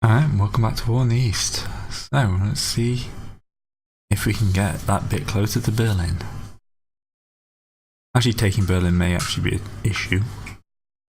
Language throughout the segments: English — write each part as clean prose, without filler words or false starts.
Alright, welcome back to War in the East. So, let's see if we can get that bit closer to Berlin. Actually, taking Berlin may actually be an issue.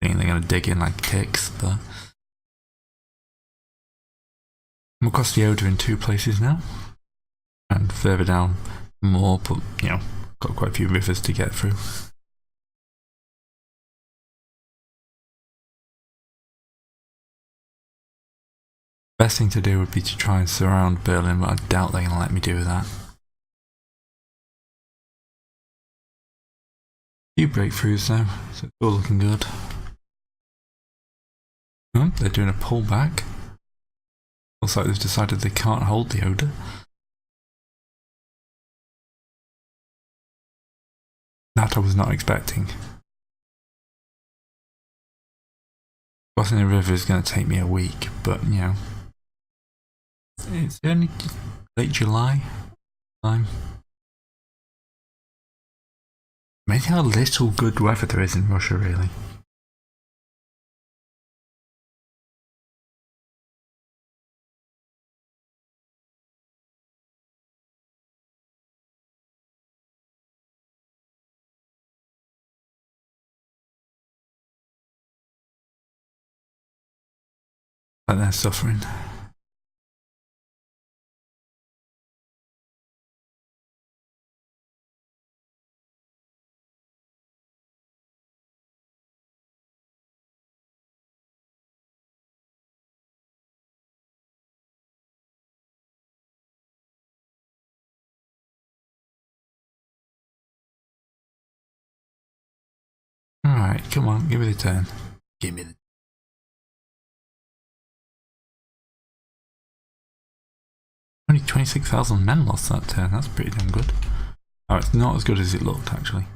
I think they're going to dig in like ticks, but... I'm across the Oder in two places now. And further down, more, but, you know, got quite a few rivers to get through. Best thing to do would be to try and surround Berlin, but I doubt they're going to let me do that. A few breakthroughs though, so it's all looking good. Oh, they're doing a pullback. Looks like they've decided they can't hold the Oder. That I was not expecting. Crossing the river is going to take me a week, but you know. It's only late July time. Amazing how little good weather there is in Russia, really. But they're suffering. Alright, come on, give me the turn. Give me the... Only 26,000 men lost that turn, that's pretty damn good. Oh, it's not as good as it looked, actually.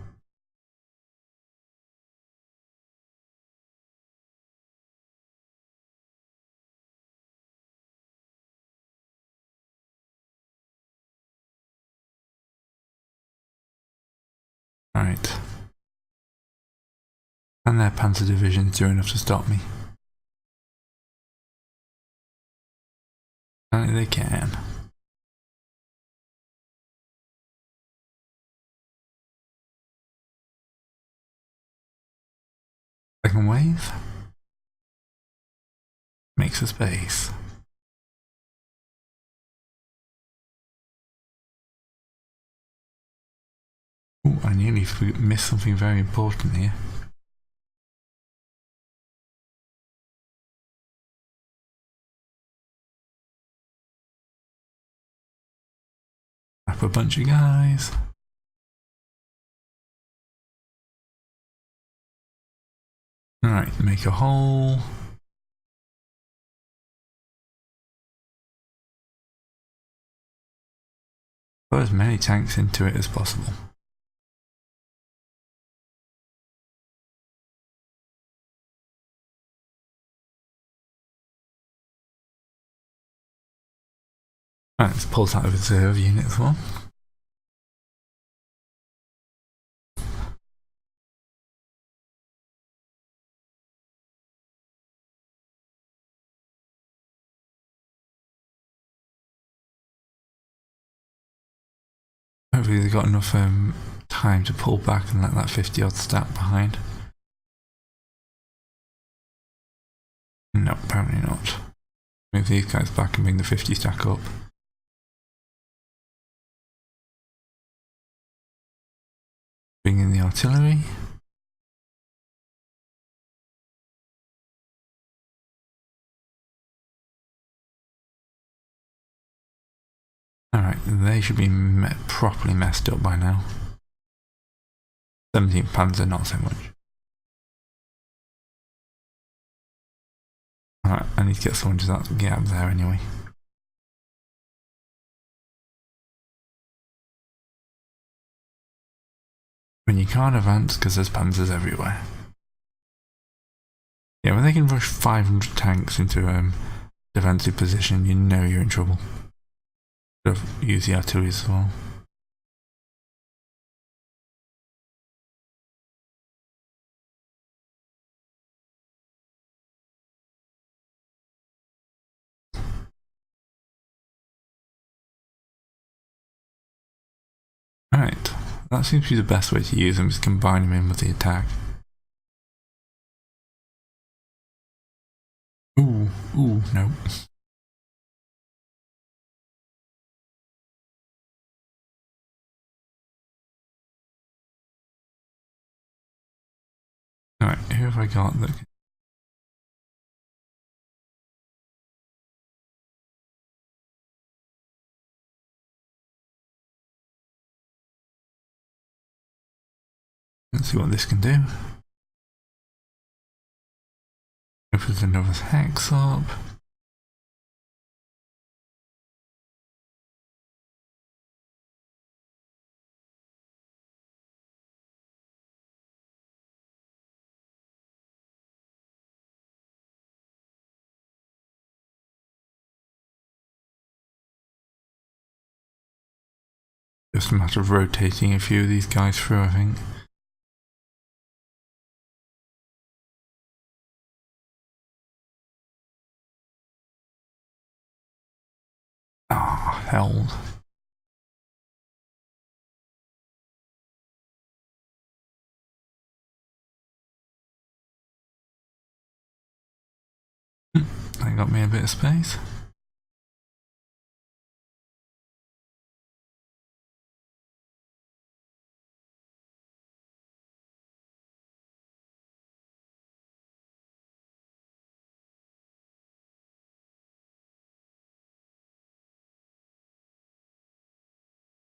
Alright. And their Panzer Division is doing enough to stop me. Apparently they can. Second wave. Makes a space. Ooh, I nearly missed something very important here. Up a bunch of guys. Alright, make a hole. Put as many tanks into it as possible. Alright, let's pull that reserve unit as well. Hopefully they've got enough time to pull back and let that 50 odd stat behind. No, apparently not. Move these guys back and bring the 50 stack up. Bring in the artillery. Alright, they should be properly messed up by now. 17th Panzer, not so much. Alright, I need to get someone to get up there anyway. When you can't advance because there's panzers everywhere. Yeah, when they can rush 500 tanks into a defensive position, you know you're in trouble. Should have used the artillery as well. That seems to be the best way to use them, is combine them in with the attack. Ooh, no. Alright, who have I got that? Let's see what this can do. Opens another hex up. Just a matter of rotating a few of these guys through, I think. Ah, hell. That got me a bit of space.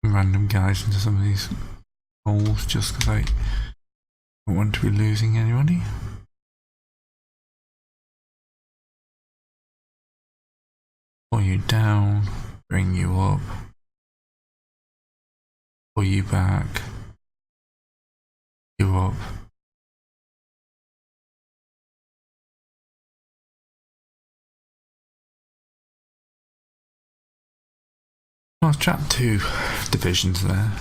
Random guys into some of these holes just because I don't want to be losing anybody. Pull you down, bring you up, pull you back, you up. I'll chat 2 divisions there.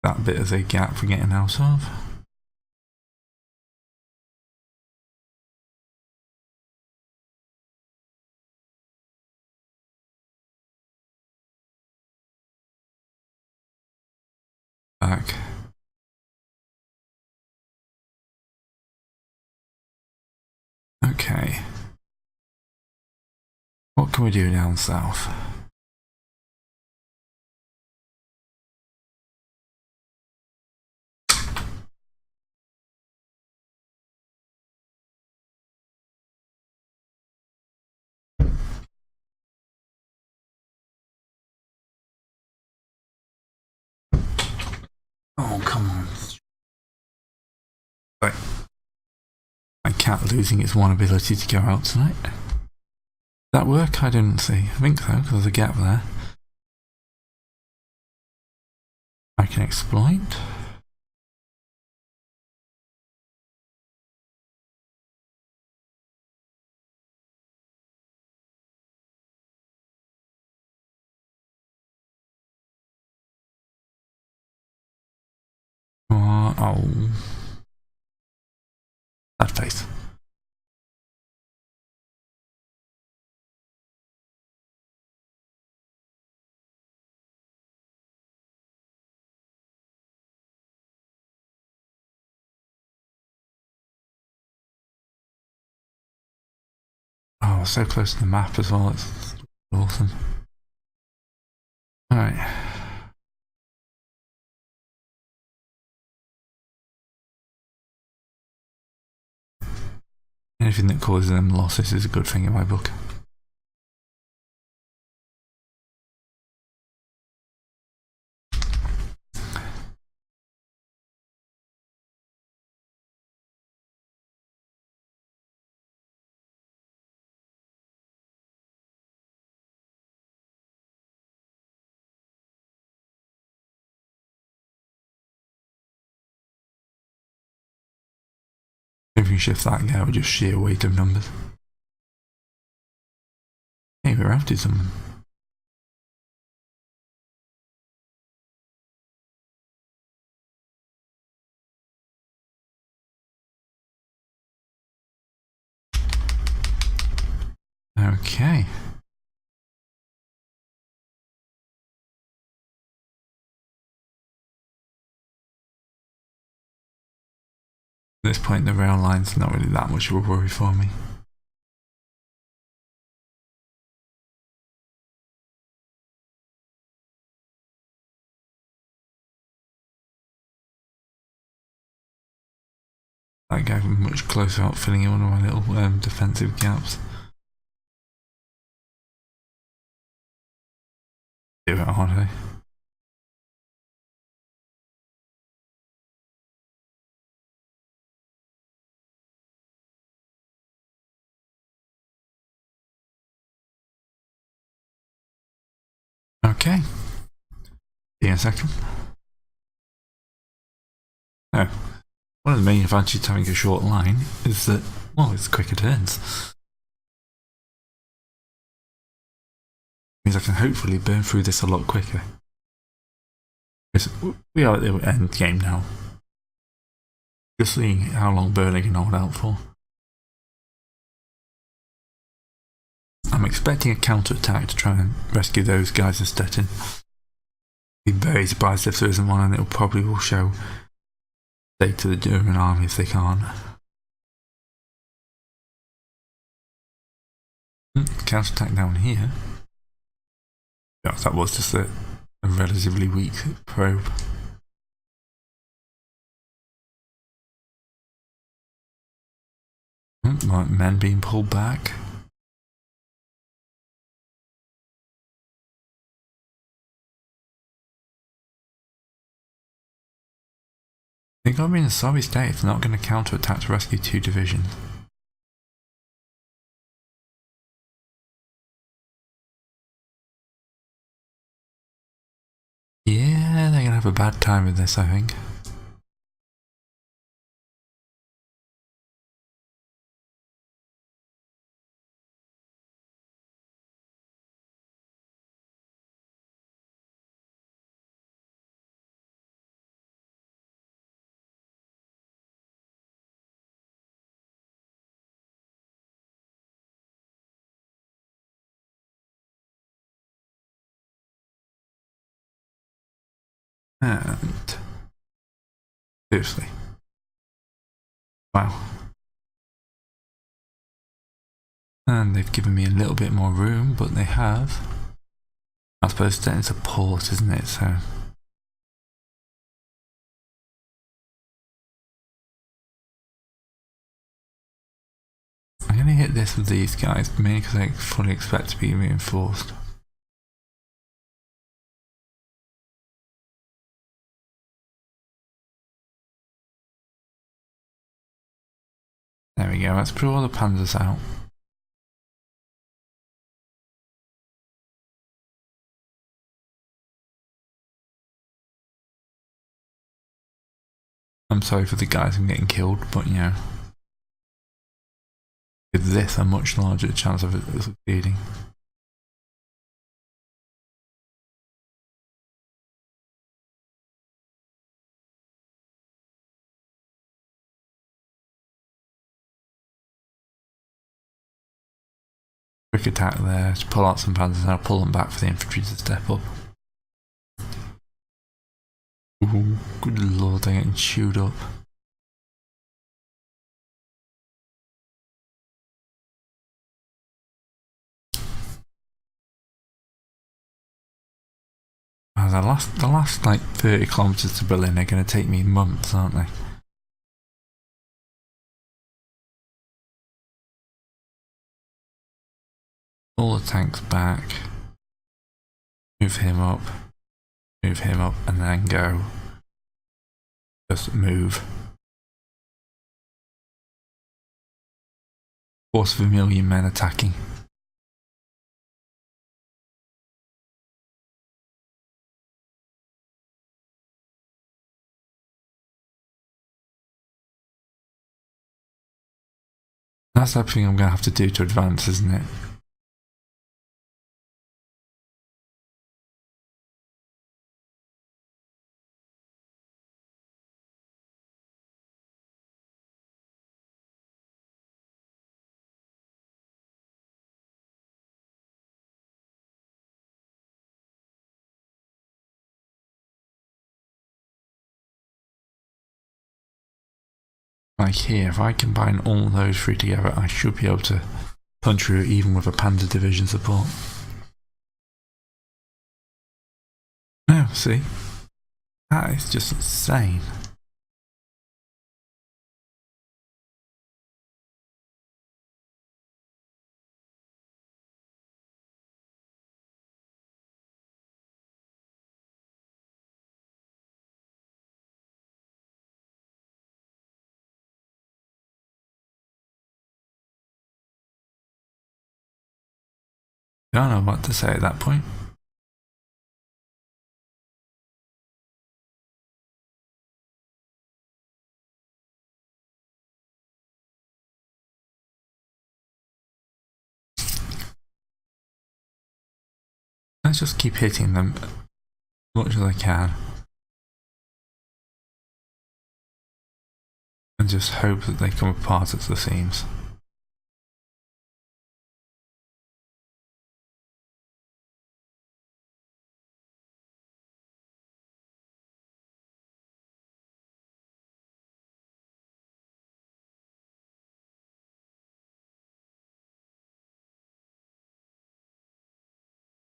That bit is a gap for getting out of. Back. Okay. What can we do down south? Oh, come on. Right. My cat losing its one ability to go out tonight. Did that work? I didn't see. I think so, because there's a gap there. I can exploit. Oh. That face. Oh, so close to the map as well. It's awesome. Alright. Anything that causes them losses is a good thing in my book. If you shift that guy with just sheer weight of numbers. Hey, we're after someone. Okay. At this point, the rail line's not really that much of a worry for me. That guy much closer up, filling in one of my little defensive gaps. Do it, aren't I? Okay. See you in a second. Oh. One of the main advantages of having a short line is that, well, it's quicker turns. Means I can hopefully burn through this a lot quicker. Because we are at the end game now. Just seeing how long burning can hold out for. I'm expecting a counter-attack to try and rescue those guys in Stettin. Be very surprised if there isn't one, and it'll probably will show stay to the German army if they can't. Counter-attack down here. Yeah, that was just a relatively weak probe. Men being pulled back. They got to be in a sorry state if they're not going to counter-attack to rescue 2 divisions. Yeah, they're going to have a bad time with this, I think. And seriously. Wow. And they've given me a little bit more room, but they have. I suppose that it's a port, isn't it? So I'm going to hit this with these guys, mainly because I fully expect to be reinforced. There we go, let's put all the panzers out. I'm sorry for the guys I'm getting killed, but you know, with this a much larger chance of it succeeding. Quick attack there to pull out some panzers, and I'll pull them back for the infantry to step up. Ooh, good lord, they're getting chewed up. The last like 30 kilometers to Berlin are going to take me months, aren't they? All the tanks back. Move him up, and then go. Just move. Force of 1,000,000 men attacking. That's everything I'm going to have to do to advance, isn't it? Like here, if I combine all those three together, I should be able to punch through even with a Panzer Division support. Oh, see? That is just insane. I don't know what to say at that point. Let's just keep hitting them as much as I can. And just hope that they come apart at the seams.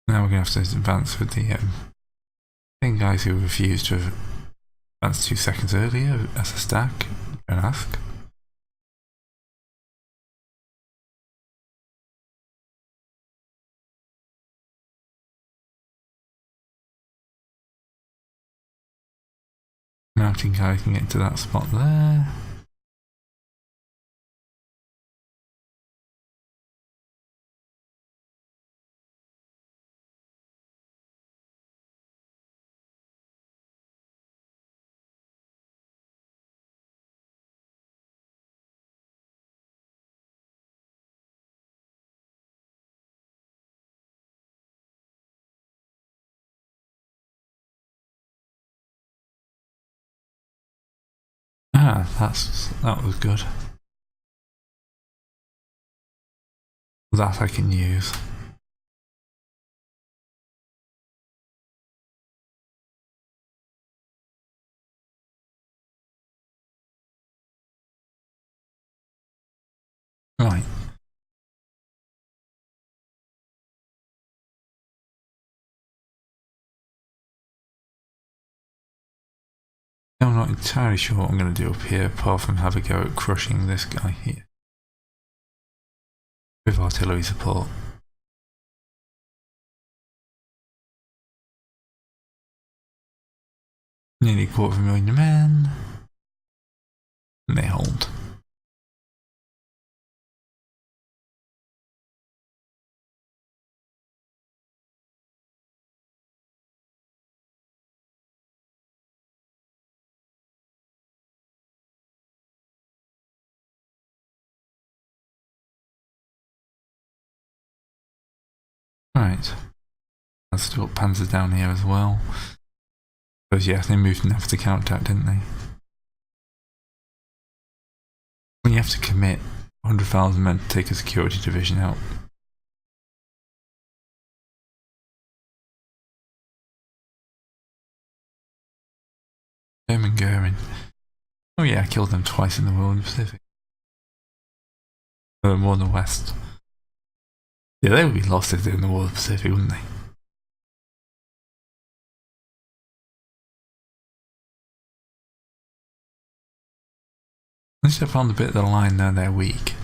Now we're going to have to advance with the same guys who refused to advance 2 seconds earlier as a stack. Don't ask. Mountain guy can get to that spot there. Ah, that was good. That I can use. Right. I'm not entirely sure what I'm going to do up here apart from have a go at crushing this guy here. With artillery support. Nearly 250,000 men. And they hold. Right. Let's still got panzers down here as well. Because yeah, they moved enough to counterattack, didn't they? When you have to commit 100,000 men to take a security division out. German Goering. Oh yeah, I killed them twice in the War in the Pacific. More in the West. Yeah, they would be lost if they were in the War of the Pacific, wouldn't they? At least I found a bit of the line there, they're weak.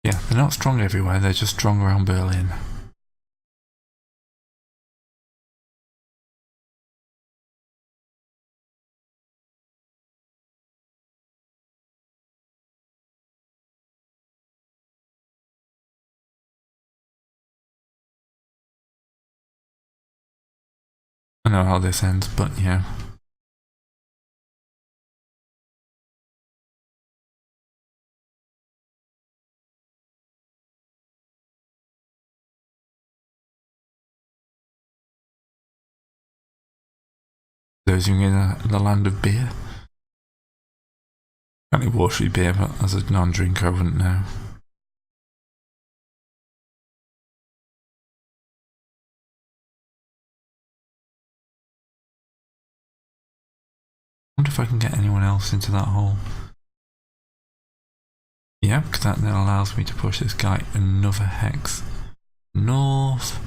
Yeah, they're not strong everywhere, they're just strong around Berlin. I know how this ends, but yeah. supposing in the land of beer. Apparently watery beer, but as a non-drinker I wouldn't know. I wonder if I can get anyone else into that hole. Yeah, because that then allows me to push this guy another hex north.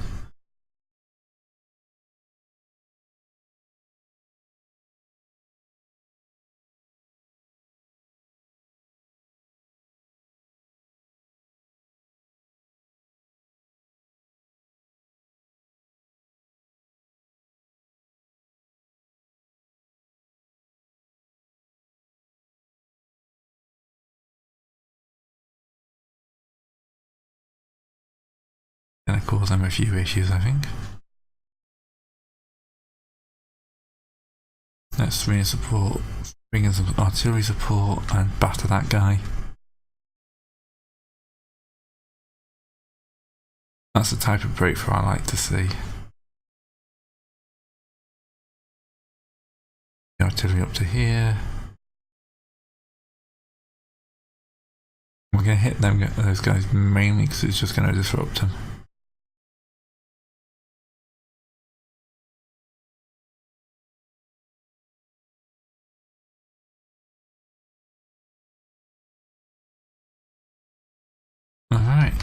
Gonna cause them a few issues, I think. Let's bring in support, bring in some artillery support and batter that guy. That's the type of breakthrough I like to see. The artillery up to here. We're going to hit them, those guys mainly because it's just going to disrupt them. Alright.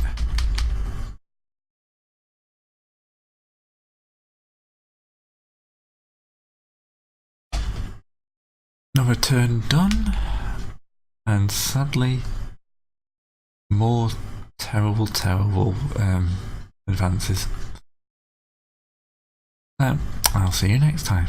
Another turn done. And sadly, more terrible advances. I'll see you next time.